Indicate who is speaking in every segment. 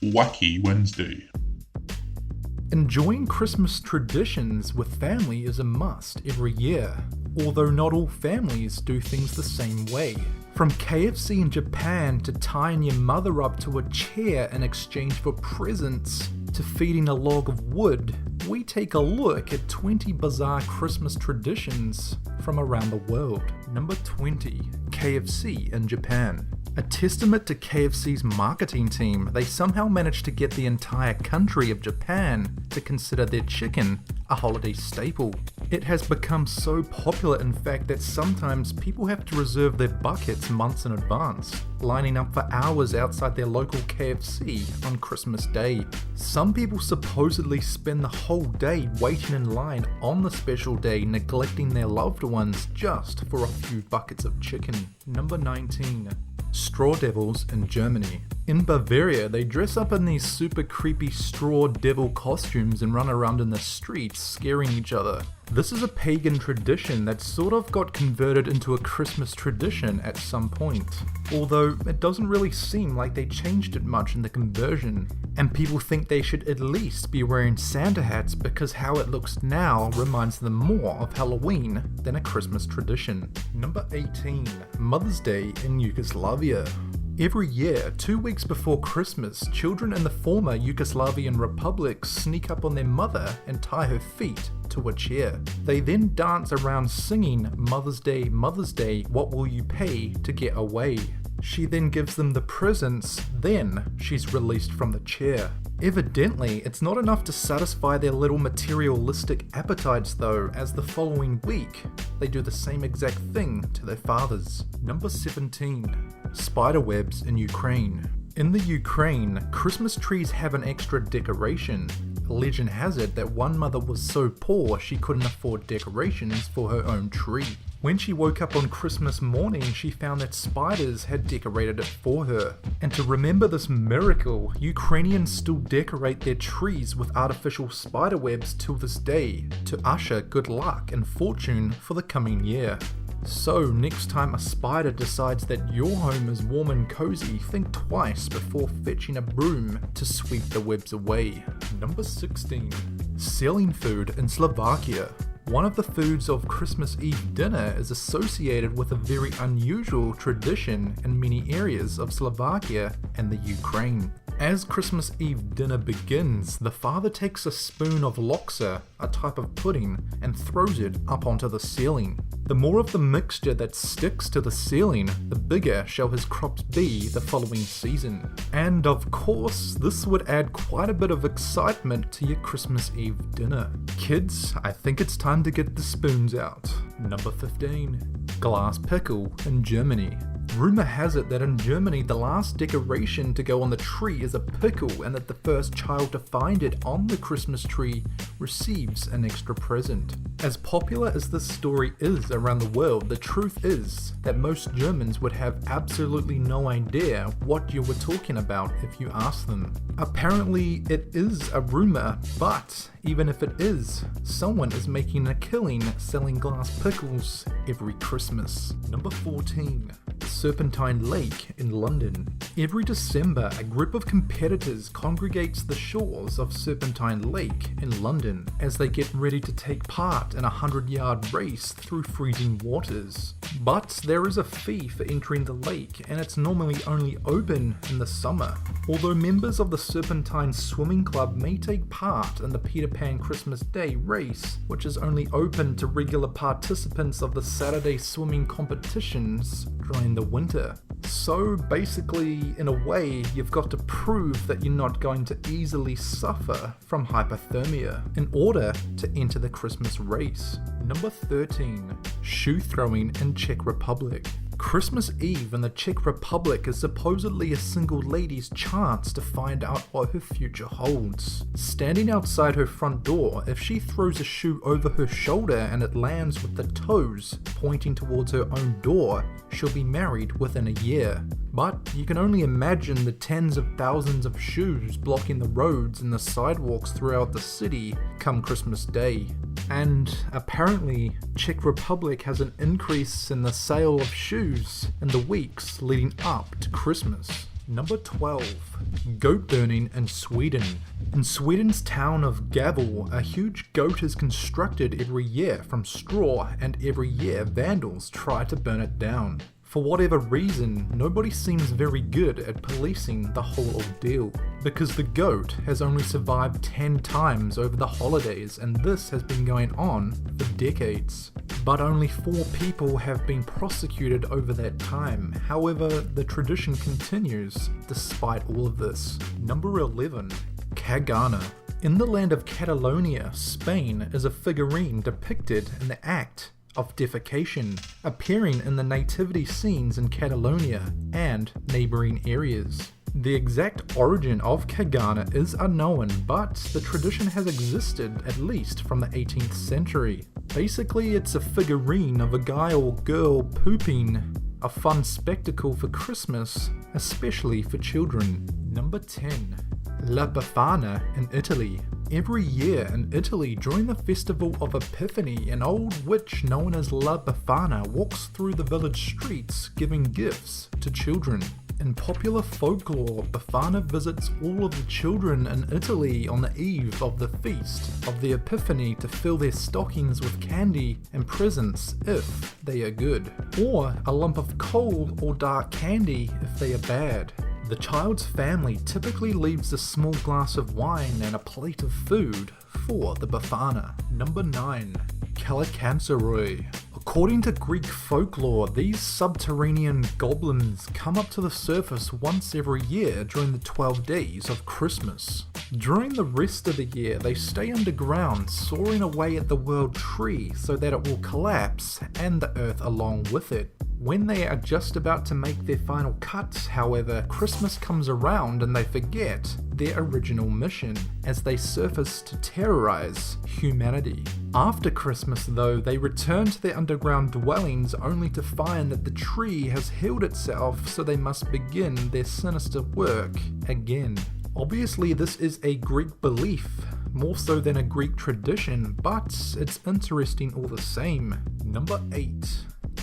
Speaker 1: Wacky Wednesday.
Speaker 2: Enjoying Christmas traditions with family is a must every year, although not all families do things the same way. From KFC in Japan to tying your mother up to a chair in exchange for presents, to feeding a log of wood, we take a look at 20 bizarre Christmas traditions from around the world. Number 20. KFC in Japan. A testament to KFC's marketing team, they somehow managed to get the entire country of Japan to consider their chicken a holiday staple. It has become so popular, in fact, that sometimes people have to reserve their buckets months in advance, lining up for hours outside their local KFC on Christmas Day. Some people supposedly spend the whole day waiting in line on the special day, neglecting their loved ones just for a few buckets of chicken. Number 19. Straw devils in Germany. In Bavaria, they dress up in these super creepy straw devil costumes and run around in the streets scaring each other. This is a pagan tradition that sort of got converted into a Christmas tradition at some point, although it doesn't really seem like they changed it much in the conversion, and people think they should at least be wearing Santa hats because how it looks now reminds them more of Halloween than a Christmas tradition. Number 18. Mother's Day in Yugoslavia. Every year, 2 weeks before Christmas, children in the former Yugoslavian republic sneak up on their mother and tie her feet to a chair. They then dance around singing Mother's Day, what will you pay to get away? She then gives them the presents, then she's released from the chair. Evidently, it's not enough to satisfy their little materialistic appetites though, as the following week, they do the same exact thing to their fathers. Number 17. Spiderwebs in Ukraine. In the Ukraine, Christmas trees have an extra decoration. Legend has it that one mother was so poor she couldn't afford decorations for her own tree. When she woke up on Christmas morning, she found that spiders had decorated it for her. And to remember this miracle, Ukrainians still decorate their trees with artificial spiderwebs till this day to usher good luck and fortune for the coming year. So next time a spider decides that your home is warm and cozy, think twice before fetching a broom to sweep the webs away. Number 16. Selling food in Slovakia. One of the foods of Christmas Eve dinner is associated with a very unusual tradition in many areas of Slovakia and the Ukraine. As Christmas Eve dinner begins, the father takes a spoon of loksa, a type of pudding, and throws it up onto the ceiling. The more of the mixture that sticks to the ceiling, the bigger shall his crops be the following season. And of course, this would add quite a bit of excitement to your Christmas Eve dinner. Kids, I think it's time to get the spoons out. Number 15. Glass pickle in Germany. Rumor has it that in Germany the last decoration to go on the tree is a pickle, and that the first child to find it on the Christmas tree receives an extra present. As popular as this story is around the world, the truth is that most Germans would have absolutely no idea what you were talking about if you asked them. Apparently it is a rumor, but even if it is, someone is making a killing selling glass pickles every Christmas. Number 14. Serpentine Lake in London. Every December, a group of competitors congregates the shores of Serpentine Lake in London as they get ready to take part in a 100-yard race through freezing waters. But there is a fee for entering the lake, and it's normally only open in the summer. Although members of the Serpentine Swimming Club may take part in the Peter Pan Christmas Day race, which is only open to regular participants of the Saturday swimming competitions during the winter. So basically, in a way, you've got to prove that you're not going to easily suffer from hypothermia in order to enter the Christmas race. Number 13. Shoe throwing in Czech Republic. Christmas Eve in the Czech Republic is supposedly a single lady's chance to find out what her future holds. Standing outside her front door, if she throws a shoe over her shoulder and it lands with the toes pointing towards her own door, she'll be married within a year. But you can only imagine the tens of thousands of shoes blocking the roads and the sidewalks throughout the city come Christmas Day. And apparently, Czech Republic has an increase in the sale of shoes in the weeks leading up to Christmas. Number 12. Goat burning in Sweden. In Sweden's town of Gävle, a huge goat is constructed every year from straw, and every year vandals try to burn it down. For whatever reason, nobody seems very good at policing the whole ordeal, because the goat has only survived 10 times over the holidays, and this has been going on for decades. But only 4 people have been prosecuted over that time. However, the tradition continues despite all of this. Number 11. KAGANER. In the land of Catalonia, Spain, is a figurine depicted in the act of defecation, appearing in the nativity scenes in Catalonia and neighbouring areas. The exact origin of KAGANER is unknown, but the tradition has existed at least from the 18th century. Basically, it's a figurine of a guy or girl pooping, a fun spectacle for Christmas, especially for children. Number 10. La Befana in Italy. Every year in Italy during the festival of Epiphany, an old witch known as La Befana walks through the village streets giving gifts to children. In popular folklore, Befana visits all of the children in Italy on the eve of the feast of the Epiphany to fill their stockings with candy and presents if they are good, or a lump of coal or dark candy if they are bad. The child's family typically leaves a small glass of wine and a plate of food for the Befana. Number 9. KALLIKANTZAROI. According to Greek folklore, these subterranean goblins come up to the surface once every year during the 12 days of Christmas. During the rest of the year, they stay underground, soaring away at the world tree so that it will collapse and the earth along with it. When they are just about to make their final cuts, however, Christmas comes around and they forget their original mission as they surface to terrorize humanity. After Christmas though, they return to their underground dwellings only to find that the tree has healed itself, so they must begin their sinister work again. Obviously this is a Greek belief, more so than a Greek tradition, but it's interesting all the same. Number 8.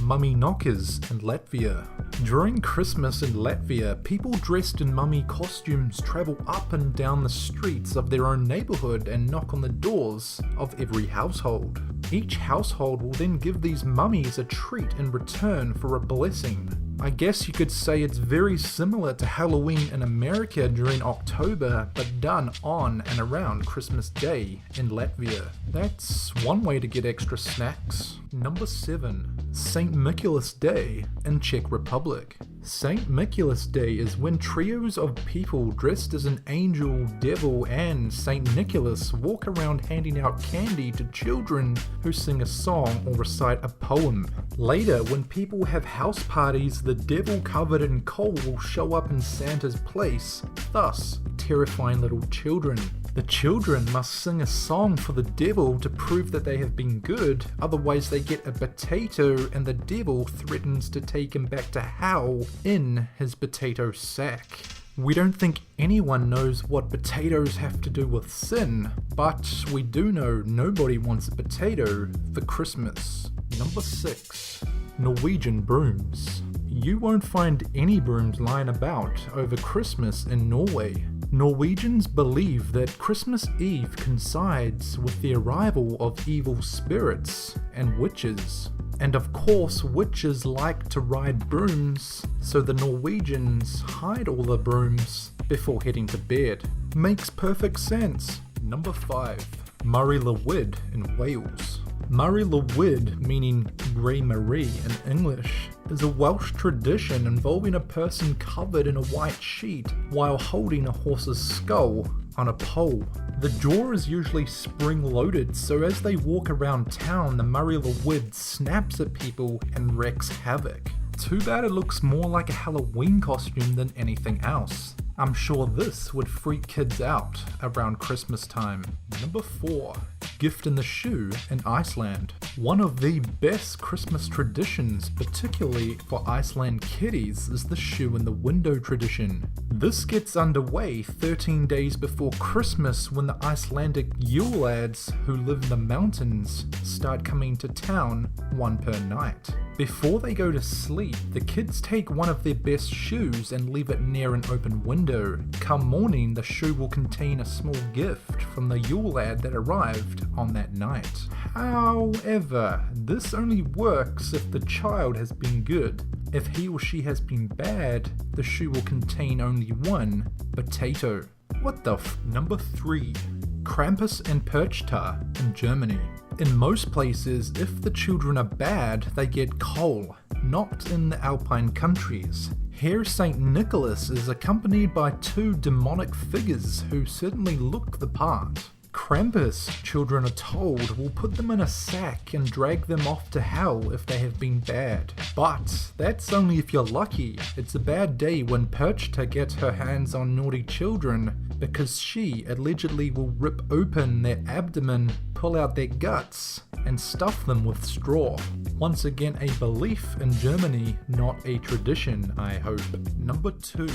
Speaker 2: Mummy knockers in Latvia. During Christmas in Latvia, people dressed in mummy costumes travel up and down the streets of their own neighbourhood and knock on the doors of every household. Each household will then give these mummies a treat in return for a blessing. I guess you could say it's very similar to Halloween in America during October, but done on and around Christmas Day in Latvia. That's one way to get extra snacks. Number 7. St. Mikulas Day in Czech Republic. St. Mikulas Day is when trios of people dressed as an angel, devil, and St. Nicholas walk around handing out candy to children who sing a song or recite a poem. Later, when people have house parties, the devil covered in coal will show up in Santa's place, thus terrifying little children. The children must sing a song for the devil to prove that they have been good, otherwise they get a potato and the devil threatens to take him back to hell in his potato sack. We don't think anyone knows what potatoes have to do with sin, but we do know nobody wants a potato for Christmas. Number 6. Norwegian brooms. You won't find any brooms lying about over Christmas in Norway. Norwegians believe that Christmas Eve coincides with the arrival of evil spirits and witches. And of course, witches like to ride brooms, so the Norwegians hide all the brooms before heading to bed. Makes perfect sense. Number 5. LWYD in Wales. LWYD, meaning Grey Marie in English, is a Welsh tradition involving a person covered in a white sheet while holding a horse's skull on a pole. The jaw is usually spring-loaded, so as they walk around town, the LWYD snaps at people and wreaks havoc. Too bad it looks more like a Halloween costume than anything else. I'm sure this would freak kids out around Christmas time. Number 4. Gift in the shoe in Iceland. One of the best Christmas traditions, particularly for Iceland kiddies, is the shoe in the window tradition. This gets underway 13 days before Christmas when the Icelandic Yule lads who live in the mountains start coming to town, one per night. Before they go to sleep, the kids take one of their best shoes and leave it near an open window. Come morning, the shoe will contain a small gift from the Yule lad that arrived on that night. However, this only works if the child has been good. If he or she has been bad, the shoe will contain only one potato. What the Number 3. Krampus and PERCHTA in Germany. In most places, if the children are bad, they get coal, not in the Alpine countries. Here St. Nicholas is accompanied by 2 demonic figures who certainly look the part. Krampus, children are told, will put them in a sack and drag them off to hell if they have been bad. But that's only if you're lucky. It's a bad day when PERCHTA gets her hands on naughty children because she allegedly will rip open their abdomen, pull out their guts, and stuff them with straw. Once again, a belief in Germany, not a tradition, I hope. Number 2.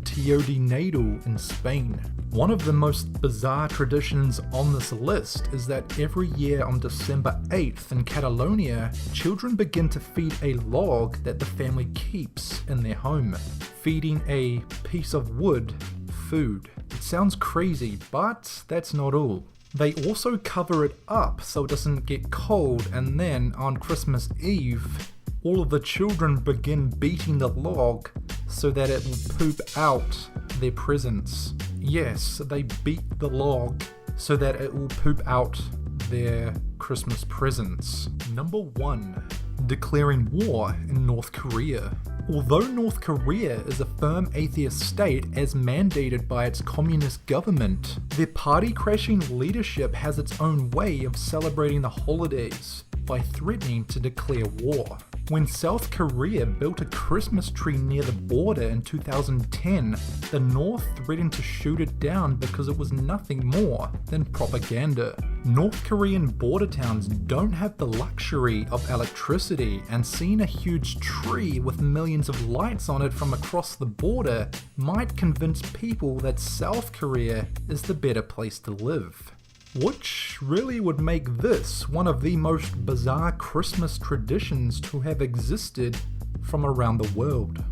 Speaker 2: Tio de Nadal in Spain. One of the most bizarre traditions on this list is that every year on December 8th in Catalonia, children begin to feed a log that the family keeps in their home, feeding a piece of wood food. It sounds crazy, but that's not all. They also cover it up so it doesn't get cold, and then on Christmas Eve, all of the children begin beating the log so that it will poop out their presents. Yes, they beat the log so that it will poop out their Christmas presents. Number 1. Declaring war in North Korea. Although North Korea is a firm atheist state as mandated by its communist government, their party-crashing leadership has its own way of celebrating the holidays by threatening to declare war. When South Korea built a Christmas tree near the border in 2010, the North threatened to shoot it down because it was nothing more than propaganda. North Korean border towns don't have the luxury of electricity, and seeing a huge tree with millions of lights on it from across the border might convince people that South Korea is the better place to live. Which really would make this one of the most bizarre Christmas traditions to have existed from around the world.